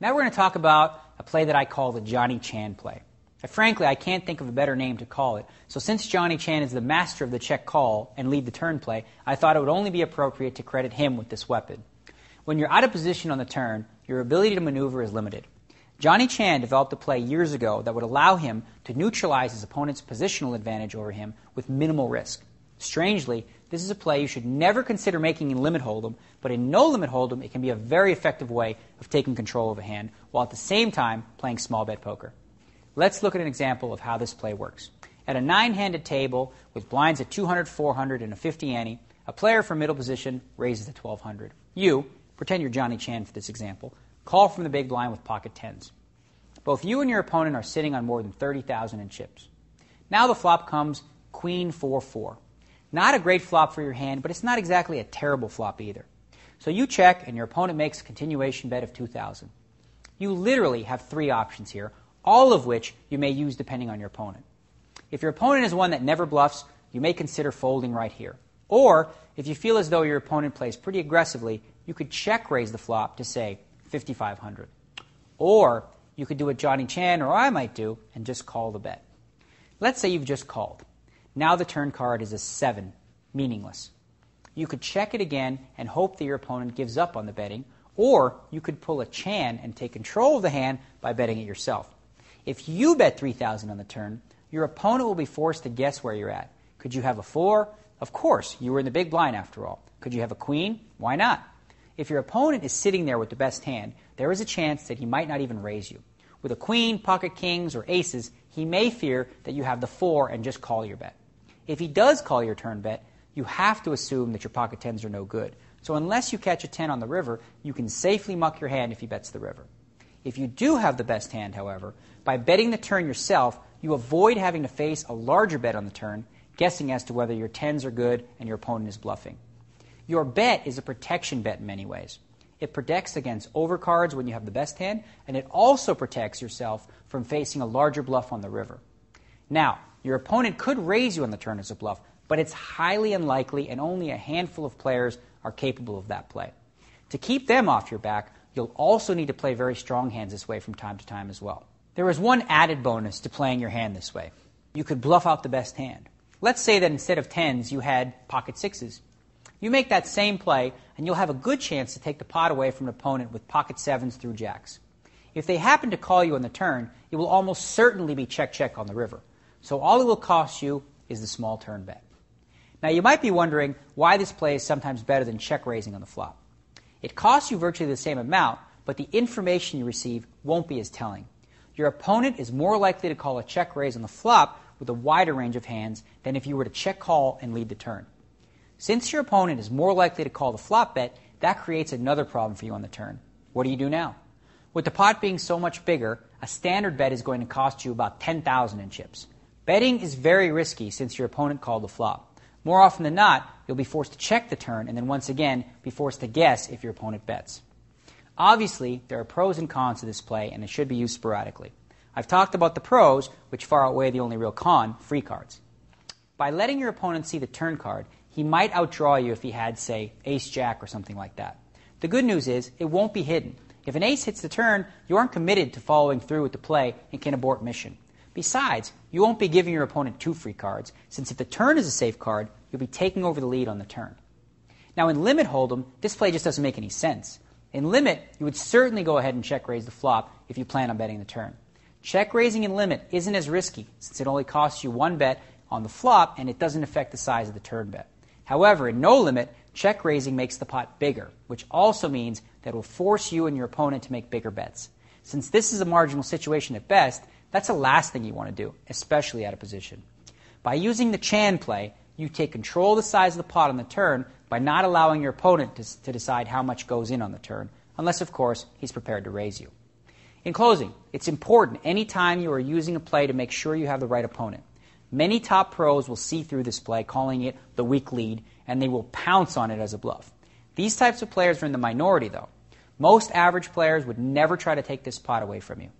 Now we're going to talk about a play that I call the Johnny Chan play. Frankly, I can't think of a better name to call it, so since Johnny Chan is the master of the check call and lead the turn play, I thought it would only be appropriate to credit him with this weapon. When you're out of position on the turn, your ability to maneuver is limited. Johnny Chan developed a play years ago that would allow him to neutralize his opponent's positional advantage over him with minimal risk. Strangely, this is a play you should never consider making in limit hold'em, but in no limit hold'em, it can be a very effective way of taking control of a hand while at the same time playing small bet poker. Let's look at an example of how this play works. At a 9-handed table with blinds at 200, 400, and a 50 ante, a player from middle position raises to 1200. You, pretend you're Johnny Chan for this example, call from the big blind with pocket tens. Both you and your opponent are sitting on more than 30,000 in chips. Now the flop comes Queen 4-4. Not a great flop for your hand, but it's not exactly a terrible flop either. So you check, and your opponent makes a continuation bet of 2,000. You literally have three options here, all of which you may use depending on your opponent. If your opponent is one that never bluffs, you may consider folding right here. Or, if you feel as though your opponent plays pretty aggressively, you could check raise the flop to, say, 5,500. Or, you could do what Johnny Chan or I might do and just call the bet. Let's say you've just called. Now the turn card is a 7, meaningless. You could check it again and hope that your opponent gives up on the betting, or you could pull a Chan and take control of the hand by betting it yourself. If you bet 3,000 on the turn, your opponent will be forced to guess where you're at. Could you have a 4? Of course, you were in the big blind after all. Could you have a queen? Why not? If your opponent is sitting there with the best hand, there is a chance that he might not even raise you. With a queen, pocket kings, or aces, he may fear that you have the 4 and just call your bet. If he does call your turn bet, you have to assume that your pocket tens are no good. So unless you catch a 10 on the river, you can safely muck your hand if he bets the river. If you do have the best hand, however, by betting the turn yourself, you avoid having to face a larger bet on the turn, guessing as to whether your tens are good and your opponent is bluffing. Your bet is a protection bet in many ways. It protects against overcards when you have the best hand, and it also protects yourself from facing a larger bluff on the river. Now, your opponent could raise you on the turn as a bluff, but it's highly unlikely and only a handful of players are capable of that play. To keep them off your back, you'll also need to play very strong hands this way from time to time as well. There is one added bonus to playing your hand this way. You could bluff out the best hand. Let's say that instead of tens, you had pocket sixes. You make that same play, and you'll have a good chance to take the pot away from an opponent with pocket sevens through jacks. If they happen to call you on the turn, it will almost certainly be check-check on the river. So all it will cost you is the small turn bet. Now you might be wondering why this play is sometimes better than check raising on the flop. It costs you virtually the same amount, but the information you receive won't be as telling. Your opponent is more likely to call a check raise on the flop with a wider range of hands than if you were to check call and lead the turn. Since your opponent is more likely to call the flop bet, that creates another problem for you on the turn. What do you do now? With the pot being so much bigger, a standard bet is going to cost you about 10,000 in chips. Betting is very risky since your opponent called the flop. More often than not, you'll be forced to check the turn and then once again be forced to guess if your opponent bets. Obviously, there are pros and cons to this play, and it should be used sporadically. I've talked about the pros, which far outweigh the only real con, free cards. By letting your opponent see the turn card, he might outdraw you if he had, say, ace-jack or something like that. The good news is it won't be hidden. If an ace hits the turn, you aren't committed to following through with the play and can abort mission. Besides, you won't be giving your opponent two free cards, since if the turn is a safe card, you'll be taking over the lead on the turn. Now in limit hold'em, this play just doesn't make any sense. In limit, you would certainly go ahead and check raise the flop if you plan on betting the turn. Check raising in limit isn't as risky, since it only costs you one bet on the flop and it doesn't affect the size of the turn bet. However, in no limit, check raising makes the pot bigger, which also means that it will force you and your opponent to make bigger bets. Since this is a marginal situation at best, that's the last thing you want to do, especially out of position. By using the Chan play, you take control of the size of the pot on the turn by not allowing your opponent to decide how much goes in on the turn, unless, of course, he's prepared to raise you. In closing, it's important any time you are using a play to make sure you have the right opponent. Many top pros will see through this play, calling it the weak lead, and they will pounce on it as a bluff. These types of players are in the minority, though. Most average players would never try to take this pot away from you.